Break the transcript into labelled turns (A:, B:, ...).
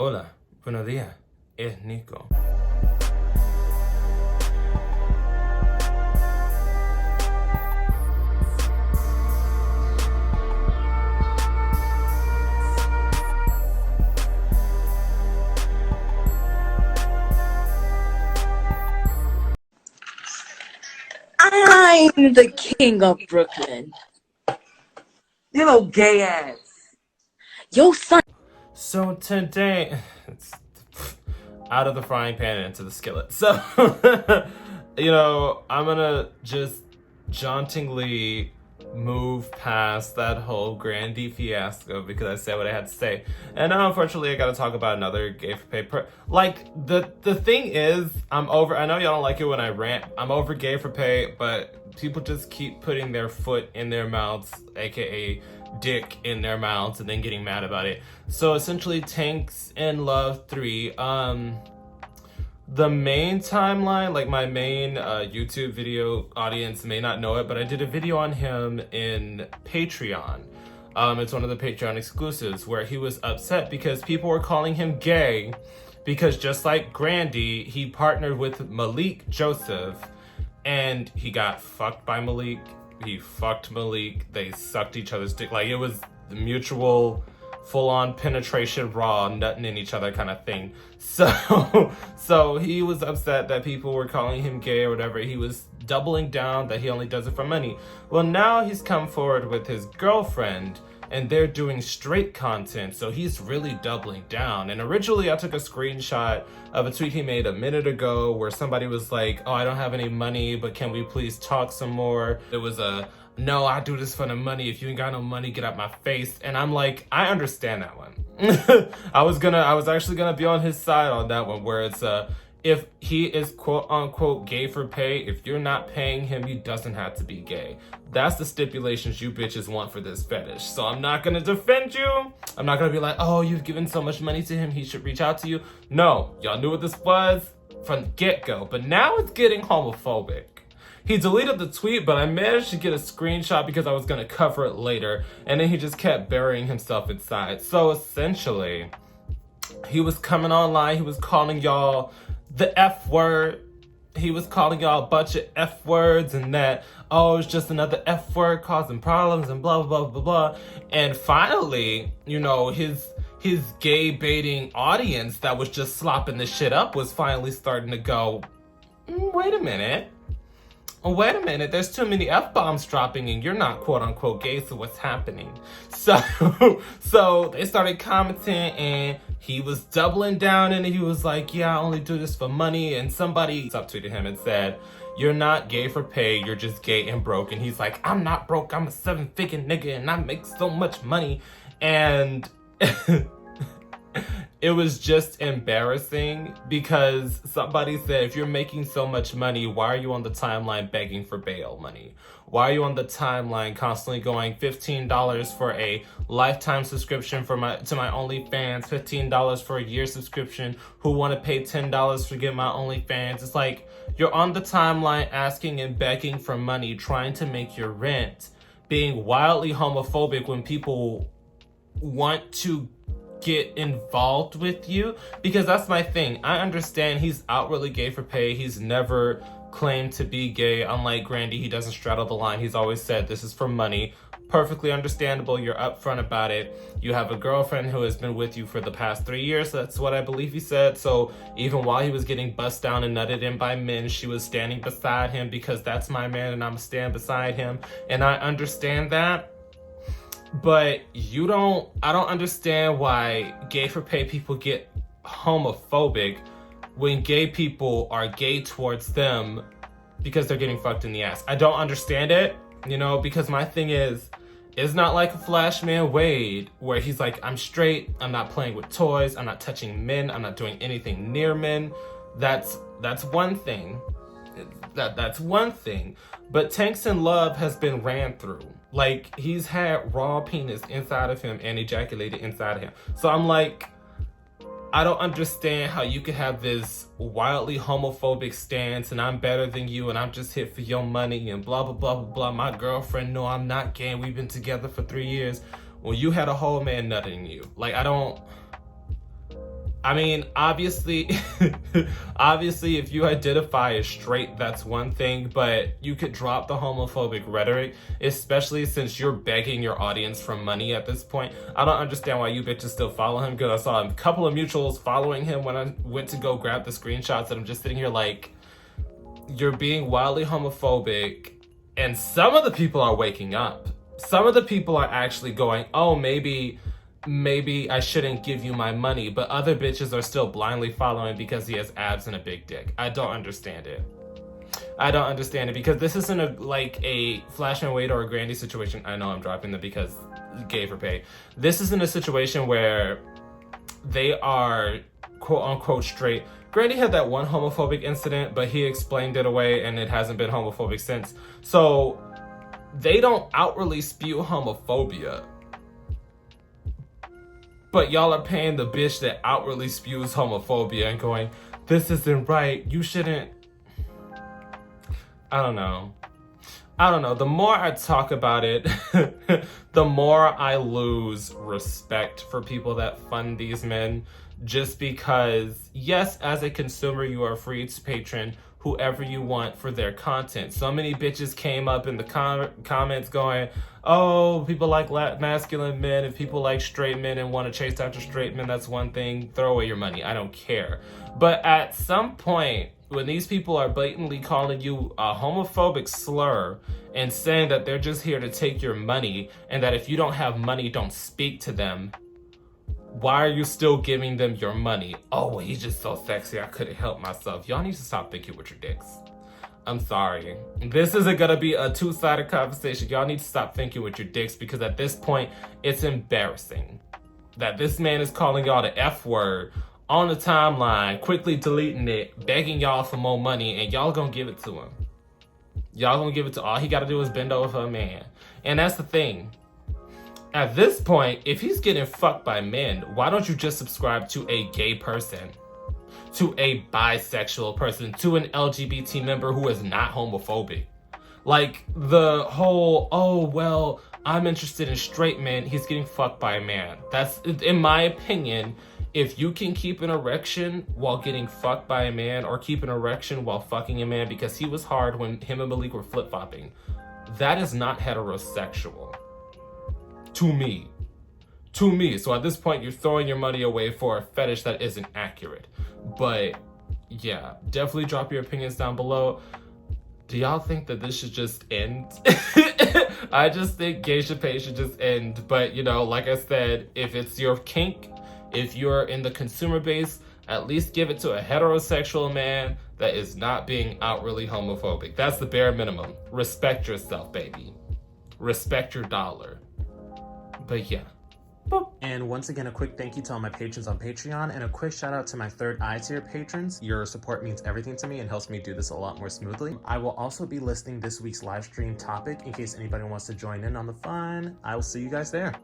A: Hola, buenos días, es Nico.
B: I'm the king of Brooklyn.
C: You little gay ass.
B: Yo, son.
A: So today, it's out of the frying pan into the skillet. So, I'm gonna just jauntingly move past that whole Grandy fiasco because I said what I had to say. And now, unfortunately, I gotta talk about another Gay4pay. The thing is, I'm over, I know y'all don't like it when I rant. I'm over Gay4pay, but people just keep putting their foot in their mouths, aka dick in their mouths, and then getting mad about it. So essentially, Tanksnlove3, the main timeline, like my main YouTube video audience may not know it, but I did a video on him in Patreon. It's one of the Patreon exclusives where he was upset because people were calling him gay because just like Grandy, he partnered with Malik Joseph and he got fucked by Malik. He fucked Malik. They sucked each other's dick. Like, it was the mutual full-on penetration, raw, nutting in each other kind of thing. So he was upset that people were calling him gay or whatever. He was doubling down that he only does it for money. Well, now he's come forward with his girlfriend and they're doing straight content, so he's really doubling down. And originally I took a screenshot of a tweet he made a minute ago where somebody was like, oh, I don't have any money, but can we please talk some more? It was no, I do this for the money. If you ain't got no money, get out my face. And I'm like, I understand that one. I was actually gonna be on his side on that one, where it's if he is quote unquote gay for pay, if you're not paying him, he doesn't have to be gay. That's the stipulations you bitches want for this fetish. So I'm not gonna defend you. I'm not gonna be like, oh, you've given so much money to him, he should reach out to you. No, y'all knew what this was from the get-go, but now it's getting homophobic. He deleted the tweet, but I managed to get a screenshot because I was gonna cover it later, and then he just kept burying himself inside. So essentially, he was coming online, he was calling y'all the F word. He was calling y'all a bunch of F words and that, oh, it's just another F word causing problems and blah, blah, blah, blah. And finally, his gay baiting audience that was just slopping this shit up was finally starting to go, wait a minute, there's too many F-bombs dropping and you're not quote unquote gay, so what's happening? So they started commenting and he was doubling down and he was like, yeah, I only do this for money. And somebody subtweeted him and said, you're not gay for pay, you're just gay and broke. And he's like, I'm not broke, I'm a 7-figure nigga and I make so much money. And it was just embarrassing because somebody said, if you're making so much money, why are you on the timeline begging for bail money? Why are you on the timeline constantly going $15 for a lifetime subscription to my OnlyFans, $15 for a year subscription, who want to pay $10 to get my OnlyFans? It's like, you're on the timeline asking and begging for money, trying to make your rent, being wildly homophobic when people want to get involved with you, because that's my thing. I understand he's outwardly gay for pay. He's never claimed to be gay. Unlike Grandy, he doesn't straddle the line. He's always said this is for money. Perfectly understandable. You're upfront about it. You have a girlfriend who has been with you for the past 3 years. That's what I believe he said. So even while he was getting bust down and nutted in by men, she was standing beside him because that's my man and I'm stand beside him. And I understand that. But I don't understand why Gay4pay people get homophobic when gay people are gay towards them because they're getting fucked in the ass. I don't understand it, because my thing is, it's not like a Flashman Wade where he's like, I'm straight, I'm not playing with toys, I'm not touching men, I'm not doing anything near men. That's one thing. That's one thing. But Tanksnlove has been ran through. Like, he's had raw penis inside of him and ejaculated inside of him. So I'm like, I don't understand how you could have this wildly homophobic stance and I'm better than you and I'm just here for your money and blah, blah, blah, blah, blah. My girlfriend, no, I'm not gay. We've been together for 3 years. Well, you had a whole man nutting you. Like, I mean, obviously, obviously, if you identify as straight, that's one thing, but you could drop the homophobic rhetoric, especially since you're begging your audience for money at this point. I don't understand why you bitches still follow him, because I saw a couple of mutuals following him when I went to go grab the screenshots, and I'm just sitting here like, you're being wildly homophobic, and some of the people are waking up. Some of the people are actually going, oh, maybe I shouldn't give you my money, but other bitches are still blindly following because he has abs and a big dick. I don't understand it. I don't understand it, because this isn't like a Flash and Wade or a Grandy situation. I know I'm dropping them because Gay4pay. This isn't a situation where they are quote unquote straight. Grandy had that one homophobic incident, but he explained it away and it hasn't been homophobic since. So they don't outwardly spew homophobia. But y'all are paying the bitch that outwardly spews homophobia and going, this isn't right, you shouldn't. I don't know. The more I talk about it, the more I lose respect for people that fund these men. Just because, yes, as a consumer, you are free to patron whoever you want for their content. So many bitches came up in the comments going, oh, people like masculine men, if people like straight men and want to chase after straight men, that's one thing. Throw away your money. I don't care. But at some point, when these people are blatantly calling you a homophobic slur and saying that they're just here to take your money and that if you don't have money, don't speak to them, why are you still giving them your money? Oh, well, he's just so sexy, I couldn't help myself. Y'all need to stop thinking with your dicks. I'm sorry. This isn't gonna be a two-sided conversation. Y'all need to stop thinking with your dicks, because at this point, it's embarrassing that this man is calling y'all the F word on the timeline, quickly deleting it, begging y'all for more money, and y'all gonna give it to him. Y'all gonna give it to all he gotta do is bend over for a man. And that's the thing. At this point, if he's getting fucked by men, why don't you just subscribe to a gay person? To a bisexual person? To an LGBT member who is not homophobic? Like, the whole, oh, well, I'm interested in straight men, he's getting fucked by a man. That's, in my opinion, if you can keep an erection while getting fucked by a man, or keep an erection while fucking a man because he was hard when him and Malik were flip-flopping, that is not heterosexual. To me. So at this point, you're throwing your money away for a fetish that isn't accurate. But yeah, definitely drop your opinions down below. Do y'all think that this should just end? I just think Gay4pay should just end. But you know, like I said, if it's your kink, if you're in the consumer base, at least give it to a heterosexual man that is not being outwardly homophobic. That's the bare minimum. Respect yourself, baby. Respect your dollar. But yeah. Boop.
D: And once again, a quick thank you to all my patrons on Patreon, and a quick shout out to my third eye tier patrons. Your support means everything to me and helps me do this a lot more smoothly. I will also be listing this week's live stream topic in case anybody wants to join in on the fun. I will see you guys there.